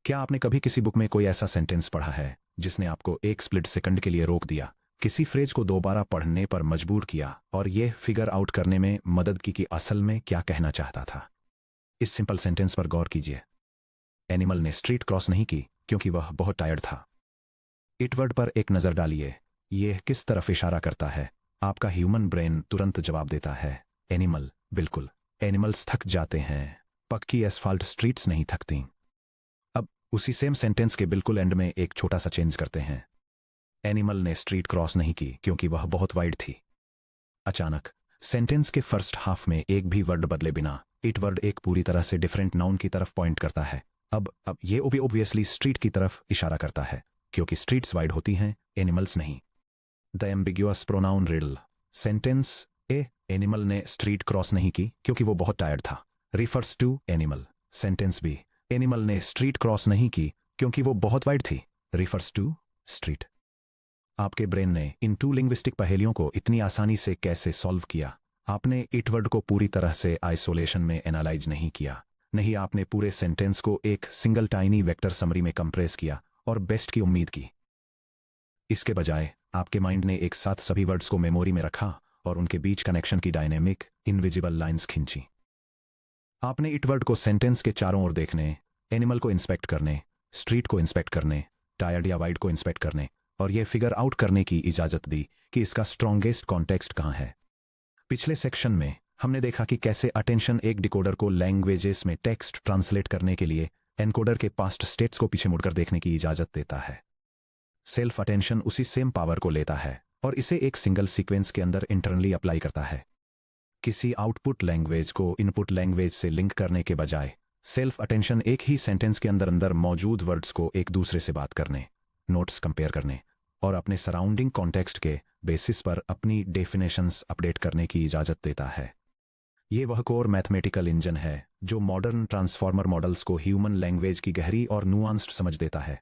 क्या आपने कभी किसी बुक में कोई ऐसा सेंटेंस पढ़ा है जिसने आपको एक स्प्लिट सेकंड के लिए रोक दिया, किसी फ्रेज को दोबारा पढ़ने पर मजबूर किया और यह फिगर आउट करने में मदद की कि असल में क्या कहना चाहता था? इस सिंपल सेंटेंस पर गौर कीजिए। एनिमल ने स्ट्रीट क्रॉस नहीं की क्योंकि वह बहुत टायर्ड था। इट वर्ड पर एक नज़र डालिए। यह किस तरफ इशारा करता है? आपका ह्यूमन ब्रेन तुरंत जवाब देता है, एनिमल। बिल्कुल, एनिमल्स थक जाते हैं, पक्की एसफाल्ट स्ट्रीट्स नहीं थकती। अब उसी सेम सेंटेंस के बिल्कुल एंड में एक छोटा सा चेंज करते हैं। एनिमल ने स्ट्रीट क्रॉस नहीं की क्योंकि वह बहुत वाइड थी। अचानक सेंटेंस के फर्स्ट हाफ में एक भी वर्ड बदले बिना इट वर्ड एक पूरी तरह से डिफरेंट नाउन की तरफ पॉइंट करता है। अब ये ऑब्वियसली स्ट्रीट की तरफ इशारा करता है क्योंकि स्ट्रीट्स वाइड होती हैं, एनिमल्स नहीं। The ambiguous pronoun riddle sentence animal ने स्ट्रीट क्रॉस नहीं की क्योंकि वो बहुत टायर्ड था refers to animal. Sentence B, animal ने स्ट्रीट क्रॉस नहीं की क्योंकि वो बहुत वाइड थी, रिफर्स टू स्ट्रीट। आपके ब्रेन ने इन टू लिंग्विस्टिक पहेलियों को इतनी आसानी से कैसे सॉल्व किया? आपने इट वर्ड को पूरी तरह से आइसोलेशन में एनालाइज नहीं किया, नहीं, आपने पूरे सेंटेंस को एक सिंगल टाइनी वेक्टर समरी में कंप्रेस किया और बेस्ट की उम्मीद की। इसके बजाय आपके माइंड ने एक साथ सभी वर्ड्स को मेमोरी में रखा और उनके बीच कनेक्शन की डायनेमिक इनविजिबल लाइंस खींची। आपने इट वर्ड को सेंटेंस के चारों ओर देखने, एनिमल को इंस्पेक्ट करने, स्ट्रीट को इंस्पेक्ट करने, टायर्ड या वाइड को इंस्पेक्ट करने और यह फिगर आउट करने की इजाजत दी कि इसका स्ट्रॉन्गेस्ट कॉन्टेक्स्ट कहां है। पिछले सेक्शन में हमने देखा कि कैसे अटेंशन एक डिकोडर को लैंग्वेजेस में टेक्स्ट ट्रांसलेट करने के लिए एनकोडर के पास्ट स्टेट्स को पीछे मुड़कर देखने की इजाजत देता है। सेल्फ अटेंशन उसी सेम पावर को लेता है और इसे एक सिंगल सीक्वेंस के अंदर इंटरनली अप्लाई करता है। किसी आउटपुट लैंग्वेज को इनपुट लैंग्वेज से लिंक करने के बजाय सेल्फ अटेंशन एक ही सेंटेंस के अंदर अंदर मौजूद वर्ड्स को एक दूसरे से बात करने, नोट्स कंपेयर करने और अपने सराउंडिंग कॉन्टेक्स्ट के बेसिस पर अपनी डेफिनेशंस अपडेट करने की इजाजत देता है। ये वह कोर मैथमेटिकल इंजन है जो मॉडर्न ट्रांसफॉर्मर मॉडल्स को ह्यूमन लैंग्वेज की गहरी और नुआंस्ड समझ देता है।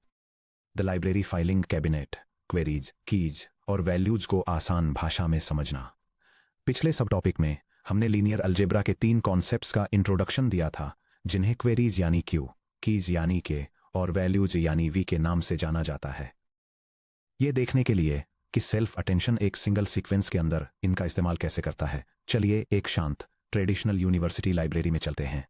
The library filing cabinet, queries, keys और वैल्यूज को आसान भाषा में समझना। पिछले सब टॉपिक में हमने लीनियर अलजेब्रा के 3 कॉन्सेप्ट्स का इंट्रोडक्शन दिया था, जिन्हें क्वेरीज यानी क्यू, कीज यानी के और वैल्यूज यानी वी के नाम से जाना जाता है। यह देखने के लिए कि सेल्फ अटेंशन एक सिंगल सीक्वेंस के अंदर इनका इस्तेमाल कैसे करता है, चलिए एक शांत ट्रेडिशनल यूनिवर्सिटी लाइब्रेरी में चलते हैं।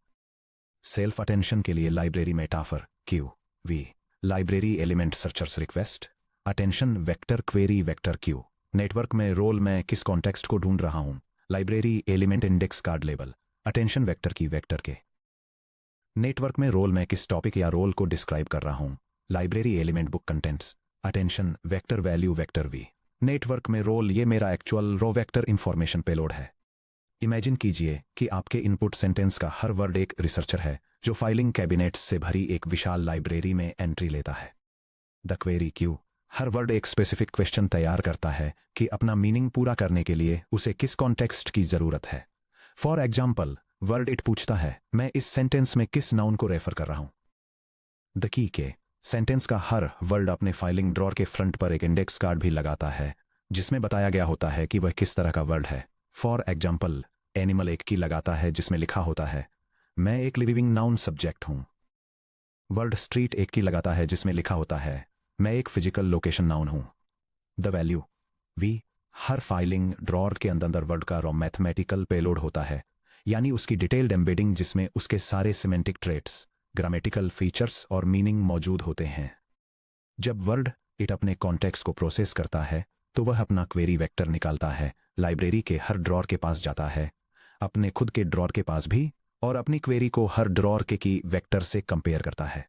सेल्फ अटेंशन के लिए library metaphor Q V, library element searchers request, attention vector query vector Q. Network में रोल मैं किस कॉन्टेक्स्ट को ढूंढ रहा हूं, library element index card label, attention vector key vector K. Network में रोल मैं किस टॉपिक या रोल को डिस्क्राइब कर रहा हूं, library element book contents, attention vector value vector V. Network में रोल ये मेरा actual raw vector information payload है। इमेजिन कीजिए कि आपके इनपुट सेंटेंस का हर वर्ड एक रिसर्चर है जो फाइलिंग कैबिनेट्स से भरी एक विशाल लाइब्रेरी में एंट्री लेता है। The query Q, her word एक स्पेसिफिक क्वेश्चन तैयार करता है कि अपना मीनिंग पूरा करने के लिए उसे किस कॉन्टेक्स्ट की जरूरत है। फॉर एग्जाम्पल, वर्ड इट पूछता है, मैं इस सेंटेंस में किस नाउन को रेफर कर रहा हूं। द की के, सेंटेंस का हर वर्ड अपने फाइलिंग ड्रॉर के फ्रंट पर एक इंडेक्स कार्ड भी लगाता है जिसमें बताया गया होता है कि वह किस तरह का वर्ड है। फॉर एग्जाम्पल, एनिमल एक की लगाता है जिसमें लिखा होता है, मैं एक लिविंग नाउन सब्जेक्ट हूं। वर्ड स्ट्रीट एक की लगाता है जिसमें लिखा होता है, मैं एक फिजिकल लोकेशन नाउन हूं। द वैल्यू वी, हर फाइलिंग ड्रॉर के अंदर वर्ड का रॉ मैथमेटिकल पेलोड होता है, यानी उसकी डिटेल्ड एम्बेडिंग जिसमें उसके सारे सिमेंटिक ट्रेट्स, ग्रामेटिकल फीचर्स और मीनिंग मौजूद होते हैं। जब वर्ड इट अपने कॉन्टेक्स्ट को प्रोसेस करता है तो वह अपना क्वेरी वेक्टर निकालता है, लाइब्रेरी के हर ड्रॉर के पास जाता है, अपने खुद के ड्रॉर के पास भी, और अपनी क्वेरी को हर ड्रॉर के की वेक्टर से कंपेयर करता है।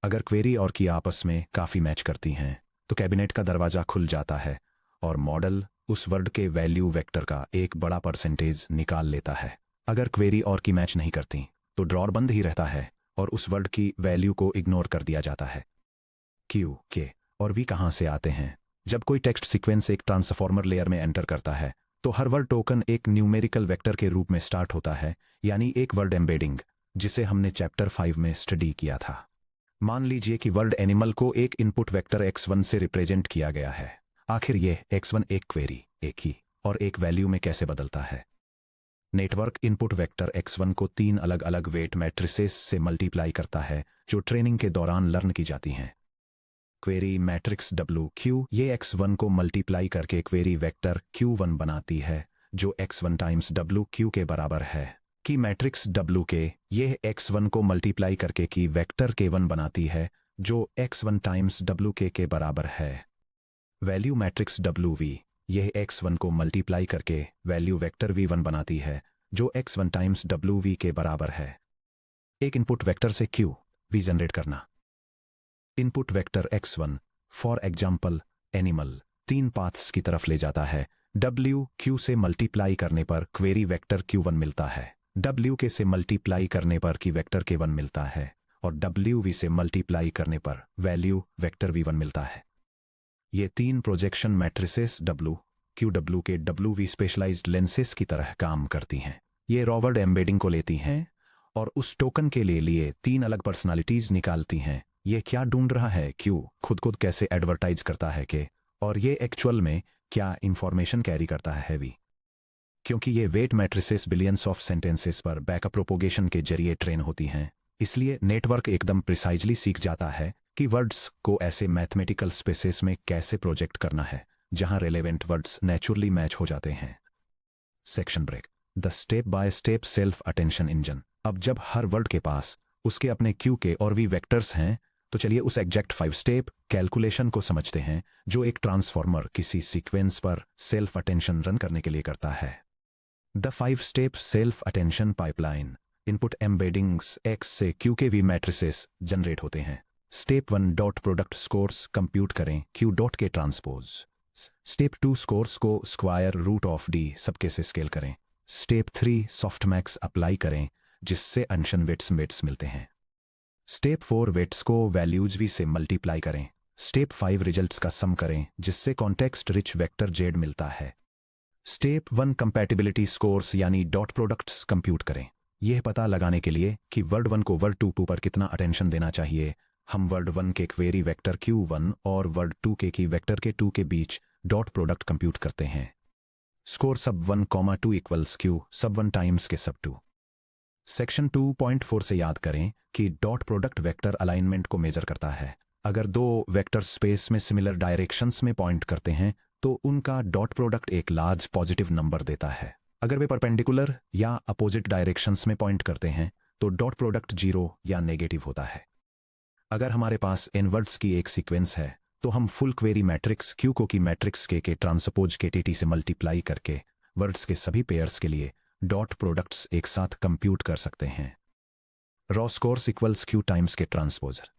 अगर क्वेरी और की आपस में काफी मैच करती हैं तो कैबिनेट का दरवाजा खुल जाता है और मॉडल उस वर्ड के वैल्यू वेक्टर का एक बड़ा परसेंटेज निकाल लेता है। अगर क्वेरी और की मैच नहीं करती तो ड्रॉर बंद ही रहता है और उस वर्ड की वैल्यू को इग्नोर कर दिया जाता है। क्यू, के और वी कहां से आते हैं? जब कोई टेक्स्ट सीक्वेंस एक ट्रांसफॉर्मर लेयर में एंटर करता है तो हर वर्ड टोकन एक न्यूमेरिकल वेक्टर के रूप में स्टार्ट होता है, यानी एक वर्ड एम्बेडिंग, जिसे हमने चैप्टर 5 में स्टडी किया था। मान लीजिए कि वर्ड एनिमल को एक इनपुट वेक्टर x1 से रिप्रेजेंट किया गया है। आखिर यह x1 एक क्वेरी, एक की और एक वैल्यू में कैसे बदलता है? नेटवर्क इनपुट वेक्टर x1 को 3 अलग अलग वेट मैट्रिसेस से मल्टीप्लाई करता है जो ट्रेनिंग के दौरान लर्न की जाती हैं। क्वेरी मैट्रिक्स WQ ये x1 को मल्टीप्लाई करके क्वेरी वेक्टर Q1 बनाती है जो x1 टाइम्स WQ के बराबर है। की मैट्रिक्स WK ये x1 को मल्टीप्लाई करके की वेक्टर K1 बनाती है जो x1 टाइम्स WK के बराबर है। वैल्यू मैट्रिक्स WV यह x1 को मल्टीप्लाई करके वैल्यू वेक्टर V1 बनाती है जो x1 टाइम्स WV के बराबर है। एक इनपुट वेक्टर से QV जनरेट करना। Input vector x1 for example animal 3 paths की तरफ ले जाता है। WQ से मल्टीप्लाई करने पर क्वेरी वेक्टर Q1 मिलता है। WK से मल्टीप्लाई करने पर की वेक्टर K1 मिलता है और WV से मल्टीप्लाई करने पर वैल्यू वेक्टर V1 मिलता है। ये 3 प्रोजेक्शन मैट्रिसेस WQ के WV स्पेशलाइज्ड लेंसेस की तरह काम करती हैं। ये रॉवर्ड एम्बेडिंग को लेती हैं और उस टोकन के लिए 3 अलग पर्सनालिटीज निकालती हैं। ये क्या ढूंढ रहा है Q खुद कैसे एडवर्टाइज करता है K और ये एक्चुअल में क्या इंफॉर्मेशन कैरी करता है V। क्योंकि ये weight matrices billions of sentences पर बैकअप प्रोपोगेशन के जरिए ट्रेन होती हैं, इसलिए नेटवर्क एकदम प्रिसाइजली सीख जाता है कि वर्ड्स को ऐसे मैथमेटिकल स्पेसेस में कैसे प्रोजेक्ट करना है जहां रेलेवेंट वर्ड्स नेचुरली मैच हो जाते हैं। Section break. The step by step self attention engine. अब जब हर वर्ड के पास उसके अपने QK और V वेक्टर्स हैं तो चलिए उस एग्जैक्ट 5 स्टेप कैलकुलेशन को समझते हैं जो एक ट्रांसफॉर्मर किसी सीक्वेंस पर सेल्फ अटेंशन रन करने के लिए करता है। The 5 step self attention pipeline. Input embeddings X से QK-V मैट्रिसेस जनरेट होते हैं। Step 1 dot product scores compute करें Q dot K transpose. Step 2 scores को स्क्वायर रूट ऑफ D सबके से स्केल करें। स्टेप 3 सॉफ्टमैक्स अप्लाई करें जिससे अनशन वेट्स मिलते हैं। स्टेप 4 वेट्स को वैल्यूज V से मल्टीप्लाई करें। स्टेप 5 रिजल्ट्स का सम करें जिससे कॉन्टेक्स्ट रिच वेक्टर Z मिलता है। स्टेप 1 कंपैटिबिलिटी स्कोर्स यानी डॉट प्रोडक्ट्स कंप्यूट करें। यह पता लगाने के लिए कि वर्ड 1 को वर्ड 2 पर कितना अटेंशन देना चाहिए, हम वर्ड 1 के क्वेरी वेक्टर Q1 और वर्ड 2 के की वेक्टर के 2 के बीच डॉट प्रोडक्ट कंप्यूट करते हैं। स्कोर सब 1, 2 इक्वल्स Q सब 1 टाइम्स के सब 2। सेक्शन 2.4 से याद करें कि डॉट प्रोडक्ट वेक्टर अलाइनमेंट को मेजर करता है। अगर 2 वेक्टर स्पेस में सिमिलर डायरेक्शंस में पॉइंट करते हैं तो उनका डॉट प्रोडक्ट एक लार्ज पॉजिटिव नंबर देता है। अगर वे परपेंडिकुलर या अपोजिट डायरेक्शंस में पॉइंट करते हैं तो डॉट प्रोडक्ट 0 या नेगेटिव होता है। अगर हमारे पास इन वर्ड्स की एक सीक्वेंस है तो हम फुल क्वेरी मैट्रिक्स Q को की मैट्रिक्स के ट्रांसपोज के TT से मल्टीप्लाई करके वर्ड्स के सभी पेयर्स के लिए डॉट प्रोडक्ट्स एक साथ कंप्यूट कर सकते हैं। Raw scores equals Q times के ट्रांसपोजर।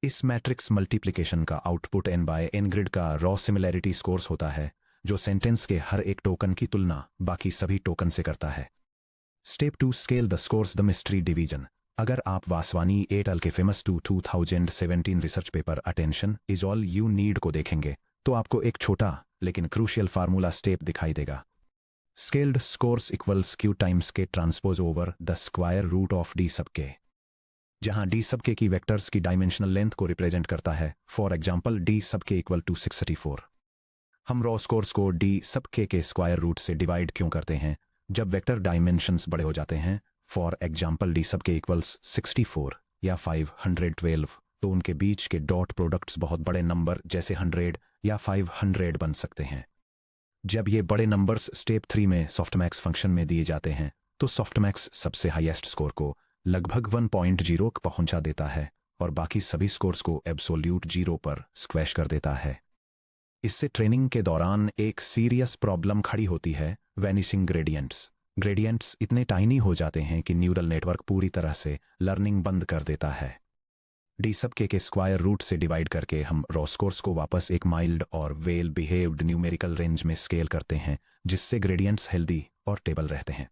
इस मैट्रिक्स मल्टीप्लिकेशन का आउटपुट n/n ग्रिड का रॉ सिमिलैरिटी स्कोर्स होता है जो सेंटेंस के हर एक टोकन की तुलना बाकी सभी टोकन से करता है। Step 2 scale the scores the mystery division. अगर आप वासवानी एट अल के famous 2017 research paper attention is all you need को देखेंगे तो आपको एक छोटा लेकिन क्रूशियल फार्मूला स्टेप दिखाई देगा। Scaled scores equals Q times K transpose over the square root of D sub k, जहां D सबके की वेक्टर्स की डायमेंशनल लेंथ को रिप्रेजेंट करता है। फॉर एग्जांपल D सबके इक्वल टू 634। हम रॉ स्कोर्स को D सबके के स्क्वायर रूट से डिवाइड क्यों करते हैं जब वेक्टर डायमेंशंस बड़े हो जाते हैं। फॉर एग्जांपल D सबके इक्वल्स 64 या 512 तो उनके बीच के डॉट प्रोडक्ट्स बहुत बड़े नंबर जैसे 100 या 500 बन सकते हैं। जब ये बड़े नंबर्स स्टेप 3 में सॉफ्टमैक्स फंक्शन में दिए जाते हैं तो सॉफ्टमैक्स सबसे हाईएस्ट स्कोर को लगभग 1.0 पहुंचा देता है और बाकी सभी स्कोर्स को एब्सोल्यूट 0 पर स्क्वैश कर देता है। इससे ट्रेनिंग के दौरान एक सीरियस प्रॉब्लम खड़ी होती है, वैनिशिंग ग्रेडियंट्स। ग्रेडियंट्स इतने टाइनी हो जाते हैं कि न्यूरल नेटवर्क पूरी तरह से लर्निंग बंद कर देता है। D सबके के स्क्वायर रूट से डिवाइड करके हम रॉ स्कोर्स को वापस एक माइल्ड और वेल बिहेव्ड न्यूमेरिकल रेंज में स्केल करते हैं जिससे ग्रेडियंट्स हेल्दी और टेबल रहते हैं।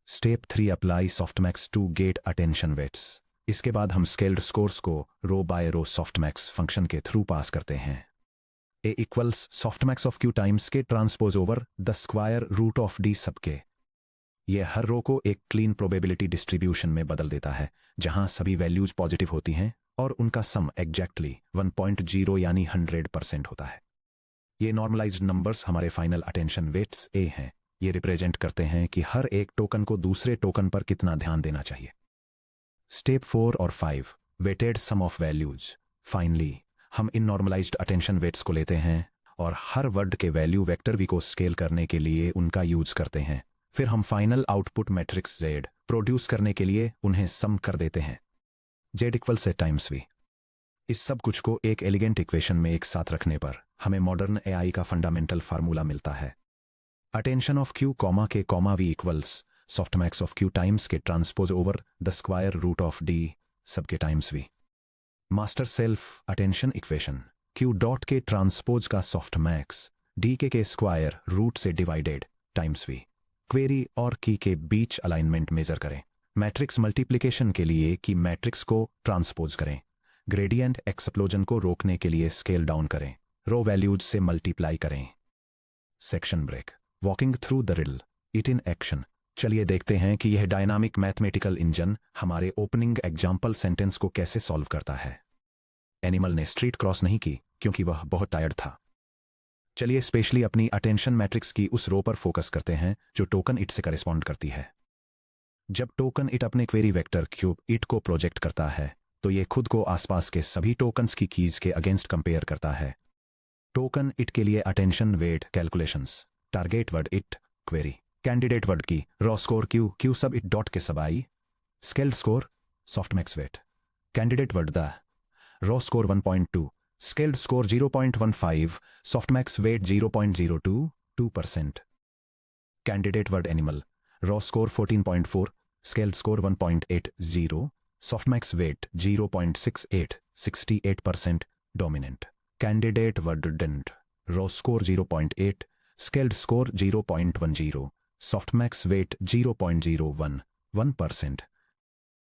Step 3 apply softmax to get attention weights. इसके बाद हम स्केल्ड स्कोर्स को row by row softmax function के थ्रू पास करते हैं। A equals softmax of Q times K transpose over the square root of D sub k. यह हर रो को एक क्लीन प्रोबेबिलिटी डिस्ट्रीब्यूशन में बदल देता है जहां सभी वैल्यूज पॉजिटिव होती हैं और उनका सम एग्जैक्टली 1.0 यानी 100% होता है। ये नॉर्मलाइज्ड नंबर्स हमारे फाइनल अटेंशन वेट्स A हैं। ये रिप्रेजेंट करते हैं कि हर एक टोकन को दूसरे टोकन पर कितना ध्यान देना चाहिए। स्टेप 4 और 5, weighted sum of values. Finally हम इन नॉर्मलाइज्ड अटेंशन वेट्स को लेते हैं और हर वर्ड के वैल्यू वेक्टर वी को स्केल करने के लिए उनका यूज करते हैं। फिर हम final output matrix Z produce करने के लिए उन्हें सम कर देते हैं। जेड इक्वल से टाइम्स वी। इस सब कुछ को एक एलिगेंट इक्वेशन में एक साथ रखने पर हमें मॉडर्न एआई का फंडामेंटल फार्मूला मिलता है। Attention of Q comma K comma V equals softmax of Q times K transpose over the square root of D sub k times V. Master self attention equation Q dot K transpose का softmax D के square root से divided times V. Query और key के बीच alignment measure करें। Matrix multiplication के लिए की मैट्रिक्स को ट्रांसपोज करें। ग्रेडियंट एक्सप्लोजन को रोकने के लिए स्केल डाउन करें। रो वैल्यूज से मल्टीप्लाई करें। Section break. Walking through the riddle, it in action. चलिए देखते हैं कि यह डायनामिक मैथमेटिकल इंजन हमारे ओपनिंग एग्जाम्पल सेंटेंस को कैसे सॉल्व करता है। एनिमल ने स्ट्रीट क्रॉस नहीं की क्योंकि वह बहुत टायर्ड था। चलिए स्पेशली अपनी अटेंशन मैट्रिक्स की उस रो पर फोकस करते हैं जो टोकन इट से करेस्पॉन्ड करती है। जब टोकन इट अपने क्वेरी वेक्टर क्यूब इट को प्रोजेक्ट करता है तो ये खुद को आसपास के सभी टोकन्स की कीज के अगेंस्ट कंपेयर करता है। टोकन इट के लिए attention weight calculations, target word it query, candidate word की raw score Q Q sub it dot K sub I, scaled score softmax weight, candidate word the raw score 1.2, scaled score 0.15, softmax weight 0.02%, candidate word animal raw score 14.4, scaled score 1.80, softmax weight 0.68, 68% dominant. Candidate word didn't, raw score 0.8, scaled score 0.10, softmax weight 0.01, 1%.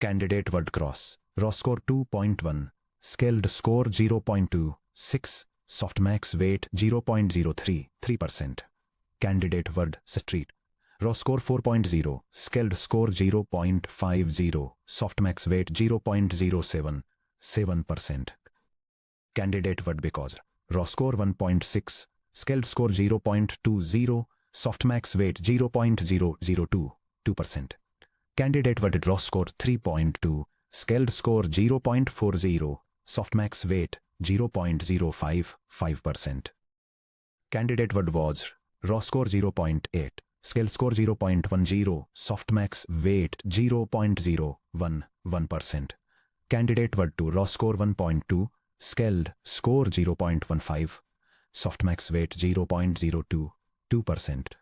Candidate word cross, raw score 2.1, scaled score 0.26, softmax weight 0.03, 3%. Candidate word street, raw score 4.0, scaled score 0.50, softmax weight 0.07, 7%. Candidate word because, raw score 1.6, scaled score 0.20, softmax weight 0.002, 2%. Candidate word raw score 3.2, scaled score 0.40, softmax weight 0.05, 5%. Candidate word was, raw score 0.8, scale score 0.10, softmax weight 0.011, 1%. Candidate word 2, raw score 1.2, scaled score 0.15, softmax weight 0.02, 2%.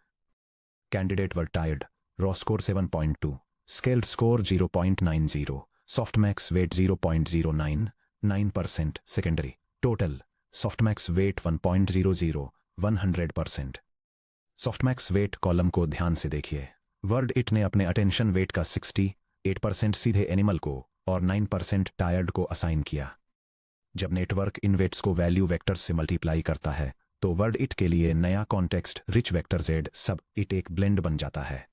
Candidate word tired, raw score 7.2, scaled score 0.90, softmax weight 0.09, 9%. Secondary, total, softmax weight 1.00, 100%. Softmax weight column को ध्यान से देखिए। Word it ने अपने attention wait का 68% सीधे animal को और 9% टायर्ड को असाइन किया। जब नेटवर्क इन वेट्स को वैल्यू वेक्टर्स से मल्टीप्लाई करता है तो वर्ड इट के लिए नया context rich vector Z sub it एक ब्लेंड बन जाता है।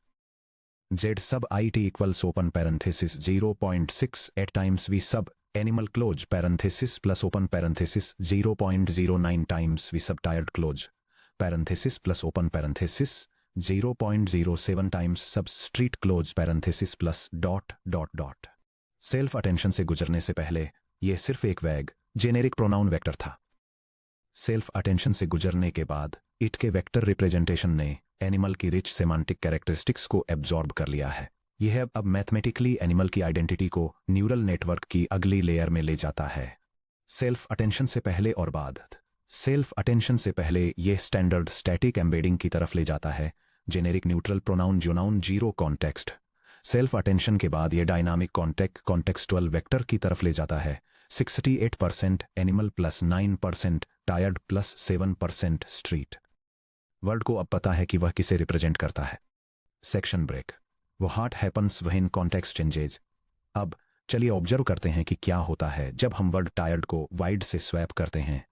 Z sub I T equals open parenthesis 0.68 times V sub animal close parenthesis plus open parenthesis 0.09 times V sub tired close parenthesis plus open parenthesis 0.07 times substreet close parenthesis plus dot. Self attention से गुजरने से पहले यह सिर्फ एक वैग generic pronoun vector था। Self attention से गुजरने के बाद इट के वेक्टर रिप्रेजेंटेशन ने एनिमल की रिच सेमांटिक कैरेक्टरिस्टिक्स को एब्जॉर्ब कर लिया है। यह अब मैथमेटिकली एनिमल की आइडेंटिटी को न्यूरल नेटवर्क की अगली लेयर में ले जाता है। सेल्फ अटेंशन से पहले और बाद। सेल्फ अटेंशन से पहले यह स्टैंडर्ड स्टैटिक एम्बेडिंग की तरफ ले जाता है, जेनेरिक न्यूट्रल प्रोनाउन जोनाउन जीरो कॉन्टेक्स्ट। सेल्फ अटेंशन के बाद यह डायनामिक कॉन्टेक्सुअल वेक्टर की तरफ ले जाता है, 68% animal plus 9% tired plus 7% street. Word को अब पता है कि वह किसे रिप्रेजेंट करता है। Section break. वो heart happens when context changes. अब चलिए ऑब्जर्व करते हैं कि क्या होता है जब हम वर्ड टायर्ड को वाइड से स्वैप करते हैं।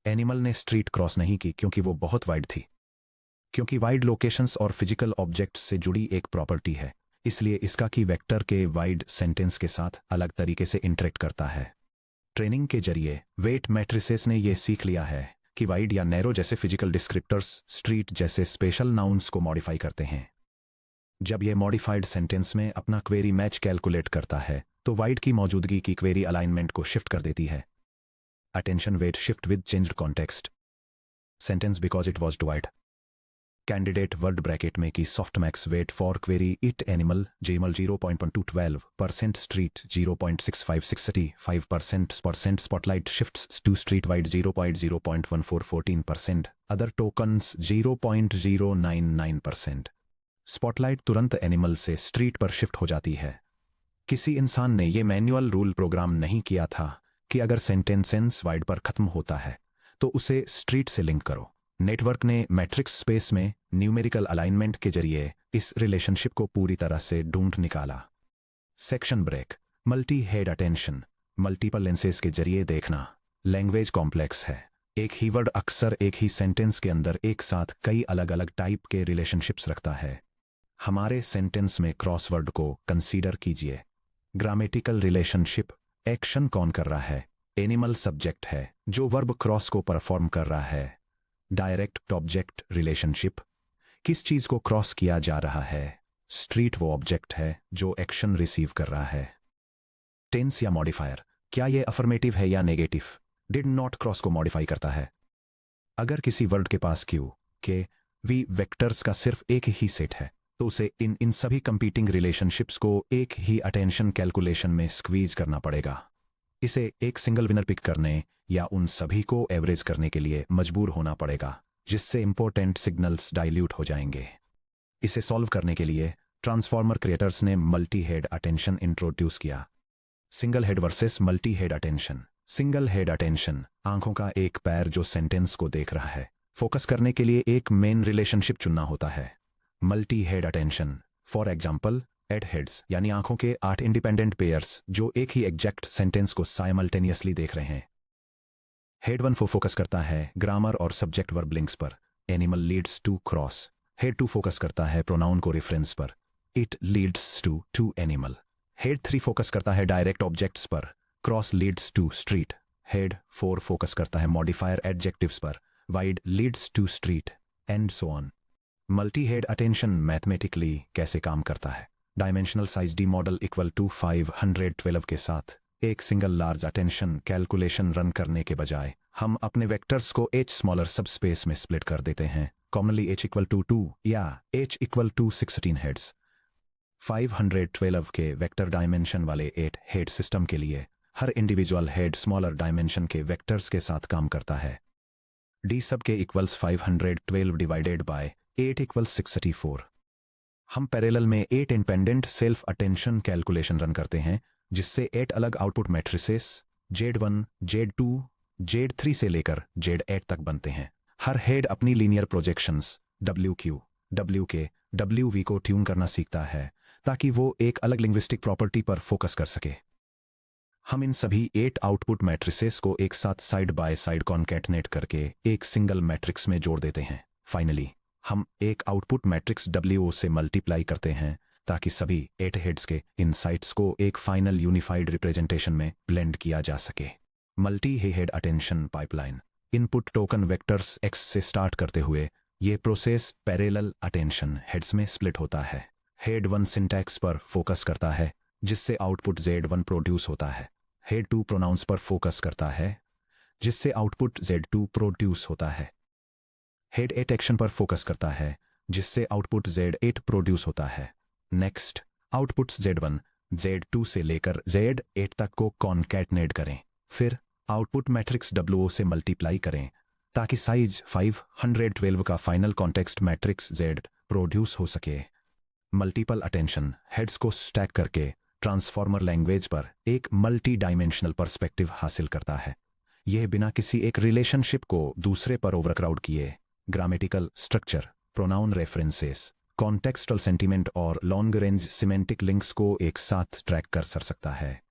एनिमल ने स्ट्रीट क्रॉस नहीं की क्योंकि वो बहुत वाइड थी। क्योंकि वाइड लोकेशंस और फिजिकल ऑब्जेक्ट्स से जुड़ी एक प्रॉपर्टी है, इसलिए इसका की वेक्टर के वाइड सेंटेंस के साथ अलग तरीके से इंटरेक्ट करता है। ट्रेनिंग के जरिए वेट मैट्रिसेस ने यह सीख लिया है कि वाइड या नैरो जैसे फिजिकल डिस्क्रिप्टर्स स्ट्रीट जैसे स्पेशल नाउन्स को मॉडिफाई करते हैं। जब यह मॉडिफाइड सेंटेंस में अपना क्वेरी मैच कैलकुलेट करता है तो वाइड की मौजूदगी की क्वेरी अलाइनमेंट को शिफ्ट कर देती है। Attention weight shift with changed context. Sentence because it was divide. Candidate word bracket में की softmax weight for query it animal जेमल 0.212% street 0.6560 5% spotlight shifts to street wide 0.1414% other tokens 0.099%। Spotlight तुरंत animal से street पर shift हो जाती है। किसी इंसान ने यह मैन्युअल रूल प्रोग्राम नहीं किया था कि अगर सेंटेंस वाइड पर खत्म होता है तो उसे स्ट्रीट से लिंक करो। नेटवर्क ने मैट्रिक्स स्पेस में न्यूमेरिकल अलाइनमेंट के जरिए इस रिलेशनशिप को पूरी तरह से ढूंढ निकाला। Section break. Multi head attention. Multiple lenses के जरिए देखना। लैंग्वेज कॉम्प्लेक्स है। एक ही वर्ड अक्सर एक ही सेंटेंस के अंदर एक साथ कई अलग अलग टाइप के रिलेशनशिप्स रखता है। हमारे सेंटेंस में क्रॉसवर्ड को कंसीडर कीजिए। Grammatical relationship. एक्शन कौन कर रहा है? एनिमल सब्जेक्ट है जो वर्ब क्रॉस को परफॉर्म कर रहा है। Direct object relationship. किस चीज को क्रॉस किया जा रहा है? स्ट्रीट वो ऑब्जेक्ट है जो एक्शन रिसीव कर रहा है। टेंस या मॉडिफायर। क्या यह अफर्मेटिव है या नेगेटिव? डिड नॉट क्रॉस को मॉडिफाई करता है। अगर किसी वर्ड के पास क्यू के वी वेक्टर्स का सिर्फ एक ही सेट है तो उसे इन सभी कंपीटिंग रिलेशनशिप्स को एक ही अटेंशन कैलकुलेशन में स्क्वीज करना पड़ेगा। इसे एक सिंगल विनर पिक करने या उन सभी को एवरेज करने के लिए मजबूर होना पड़ेगा, जिससे इंपॉर्टेंट सिग्नल्स डाइल्यूट हो जाएंगे। इसे सॉल्व करने के लिए ट्रांसफॉर्मर क्रिएटर्स ने मल्टी हेड अटेंशन इंट्रोड्यूस किया। Single head versus multi head attention. Single head attention आंखों का एक पैर जो सेंटेंस को देख रहा है। फोकस करने के लिए एक मेन रिलेशनशिप चुनना होता है। Multi head attention for example 8 heads यानी आंखों के 8 इंडिपेंडेंट पेयर्स जो एक ही एग्जैक्ट सेंटेंस को साइमल्टेनियसली देख रहे हैं। हेड 1 फोकस करता है ग्रामर और सब्जेक्ट वर्ब लिंक्स पर। Animal leads to cross. Head 2 focus करता है प्रोनाउन को रेफरेंस पर। It leads to animal. Head 3 focus करता है डायरेक्ट ऑब्जेक्ट्स पर। Cross leads to street. Head 4 focus करता है मॉडिफायर एडजेक्टिव्स पर। Wide leads to street and so on. Multi head attention mathematically कैसे काम करता है? Dimensional size D model equal to 512 के साथ एक single large attention calculation run करने के बजाय हम अपने वेक्टर्स को h स्मॉलर सबस्पेस में स्प्लिट कर देते हैं। कॉमनली h इक्वल टू 2 या h इक्वल टू 16 हेड्स। 512 के वेक्टर डायमेंशन वाले 8 हेड सिस्टम के लिए हर इंडिविजुअल हेड स्मॉलर डायमेंशन के वेक्टर्स के साथ काम करता है। d सब के इक्वल्स 512 डिवाइडेड बाय 8 इक्वल्स 634। हम पैरेलल में 8 independent self attention calculation run करते हैं, जिससे 8 अलग output matrices Z1, Z2, Z3 से लेकर Z8 तक बनते हैं। हर हेड अपनी linear projections WQ, WK, WV को ट्यून करना सीखता है ताकि वो एक अलग लिंग्विस्टिक प्रॉपर्टी पर फोकस कर सके। हम इन सभी 8 आउटपुट मैट्रिसेस को एक साथ साइड बाय साइड कॉन्कैटनेट करके एक सिंगल मैट्रिक्स में जोड़ देते हैं। फाइनली हम एक आउटपुट मैट्रिक्स WO से मल्टीप्लाई करते हैं ताकि सभी 8 हेड्स के इनसाइट्स को एक फाइनल यूनिफाइड रिप्रेजेंटेशन में ब्लेंड किया जा सके। Multi head attention pipeline. Input token vectors X से स्टार्ट करते हुए ये प्रोसेस पैरेलल अटेंशन हेड्स में स्प्लिट होता है। हेड 1 सिंटैक्स पर फोकस करता है, जिससे आउटपुट Z1 प्रोड्यूस होता है। हेड 2 प्रोनाउंस पर फोकस करता है, जिससे आउटपुट Z2 प्रोड्यूस होता है। हेड 8 एक्शन पर फोकस करता है, जिससे आउटपुट Z8 प्रोड्यूस होता है। नेक्स्ट आउटपुट्स Z1, Z2 से लेकर Z8 तक को कॉन्कैटनेट करें। फिर आउटपुट मैट्रिक्स WO से मल्टीप्लाई करें ताकि साइज 512 का final context matrix Z produce हो सके। मल्टीपल अटेंशन हेड्स को स्टैक करके ट्रांसफॉर्मर लैंग्वेज पर एक मल्टी डायमेंशनल पर्सपेक्टिव हासिल करता है। यह बिना किसी एक रिलेशनशिप को दूसरे पर ओवरक्राउड किए grammatical structure, pronoun references, contextual sentiment और लॉन्ग रेंज सिमेंटिक लिंक्स को एक साथ ट्रैक कर सकता है।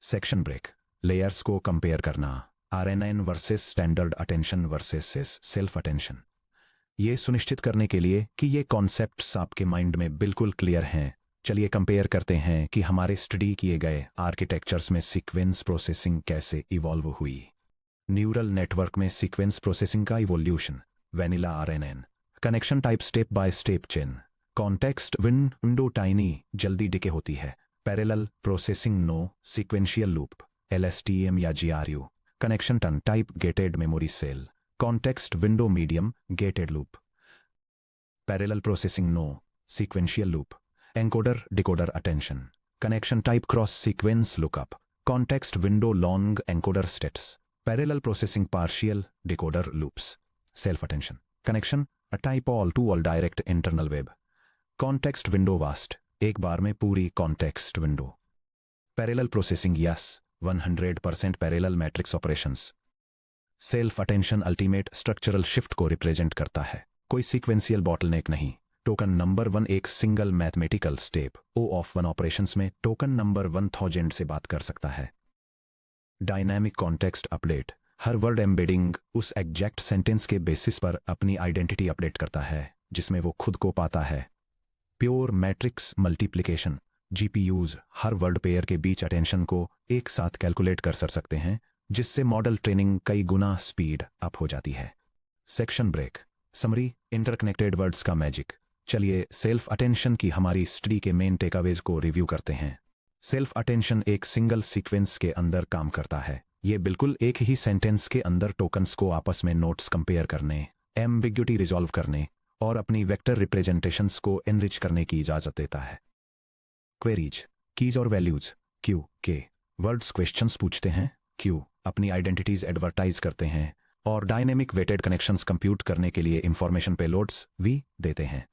Section break. लेयर्स को कंपेयर करना। RNN versus standard attention versus self attention. ये सुनिश्चित करने के लिए कि ये कॉन्सेप्ट्स आपके माइंड में बिल्कुल क्लियर हैं, चलिए कंपेयर करते हैं कि हमारे स्टडी किए गए आर्किटेक्चर्स में सीक्वेंस प्रोसेसिंग कैसे इवॉल्व हुई। न्यूरल नेटवर्क में सीक्वेंस प्रोसेसिंग का evolution, vanilla RNN, connection type step by step chain, context window tiny जल्दी डिके होती है, parallel processing no sequential loop, LSTM या GRU, connection ton type gated memory cell, context window medium gated loop, parallel processing no sequential loop, encoder decoder attention, connection type cross sequence lookup, context window long encoder states, parallel processing partial decoder loops, self attention, connection a type all to all direct internal web, context window vast एक बार में पूरी context window, parallel processing yes 100% parallel matrix operations, self attention ultimate structural shift को represent करता है, कोई sequential bottleneck नहीं, token number 1 एक single mathematical step O of 1 operations में टोकन नंबर 1000 से बात कर सकता है। डायनामिक कॉन्टेक्स्ट अपडेट, हर वर्ड एम्बेडिंग उस एग्जैक्ट सेंटेंस के बेसिस पर अपनी आइडेंटिटी अपडेट करता है जिसमें वो खुद को पाता है। प्योर मैट्रिक्स मल्टीप्लिकेशन, जीपीयूज हर वर्ड पेयर के बीच अटेंशन को एक साथ कैलकुलेट कर सकते हैं जिससे मॉडल ट्रेनिंग कई गुना स्पीड अप हो जाती है। Section break, summary, interconnected words का मैजिक। चलिए सेल्फ अटेंशन की हमारी स्टडी के मेन टेकअवेज को रिव्यू करते हैं। सेल्फ अटेंशन एक सिंगल सीक्वेंस के अंदर काम करता है। ये बिल्कुल एक ही सेंटेंस के अंदर टोकन्स को आपस में नोट्स कंपेयर करने, एम्बिग्युइटी रिजॉल्व करने और अपनी वेक्टर रिप्रेजेंटेशंस को एनरिच करने की इजाजत देता है। क्वेरीज, कीज और वैल्यूज, क्यू के वर्ड्स क्वेश्चंस पूछते हैं, क्यू अपनी आइडेंटिटीज एडवर्टाइज करते हैं और डायनेमिक वेटेड कनेक्शंस कंप्यूट करने के लिए इंफॉर्मेशन पेलोड्स वी देते हैं।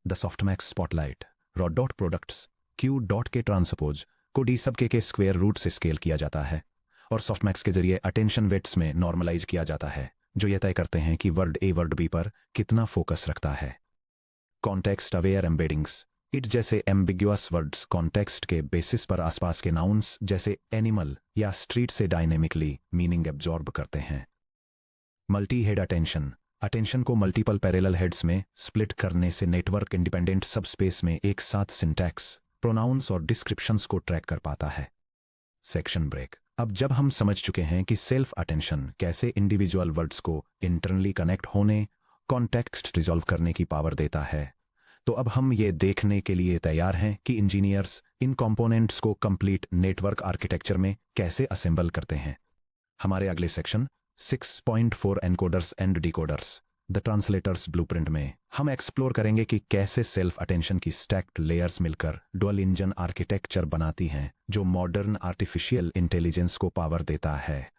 The softmax spotlight, raw dot products, Q dot K transpose को डी सब के स्क्वायर रूट से स्केल किया जाता है और सॉफ्टमैक्स के जरिए अटेंशन वेट्स में नॉर्मलाइज किया जाता है जो ये तय करते हैं कि वर्ड ए वर्ड बी पर कितना फोकस रखता है। कॉन्टेक्स्ट अवेयर एम्बेडिंग्स, इट जैसे एम्बिग्युअस वर्ड्स कॉन्टेक्स्ट के बेसिस पर आसपास के नाउन्स जैसे एनिमल या स्ट्रीट से डायनेमिकली मीनिंग एब्जॉर्ब करते हैं। मल्टी हेड अटेंशन, अटेंशन को मल्टीपल पैरेलल हेड्स में स्प्लिट करने से नेटवर्क इंडिपेंडेंट सबस्पेस में एक साथ सिंटैक्स, प्रोनाउंस और डिस्क्रिप्शंस को ट्रैक कर पाता है। सेक्शन ब्रेक, अब जब हम समझ चुके हैं कि सेल्फ अटेंशन कैसे इंडिविजुअल वर्ड्स को इंटरनली कनेक्ट होने, कॉन्टेक्स्ट रिजॉल्व करने की पावर देता है, तो अब हम ये देखने के लिए तैयार हैं कि इंजीनियर्स इन कंपोनेंट्स को कंप्लीट नेटवर्क आर्किटेक्चर में कैसे असेंबल करते हैं। हमारे अगले section 6.4 encoders and decoders, the translators blueprint में हम एक्सप्लोर करेंगे कि कैसे सेल्फ अटेंशन की स्टैक्ड लेयर्स मिलकर डुअल इंजन आर्किटेक्चर बनाती हैं जो मॉडर्न आर्टिफिशियल इंटेलिजेंस को पावर देता है।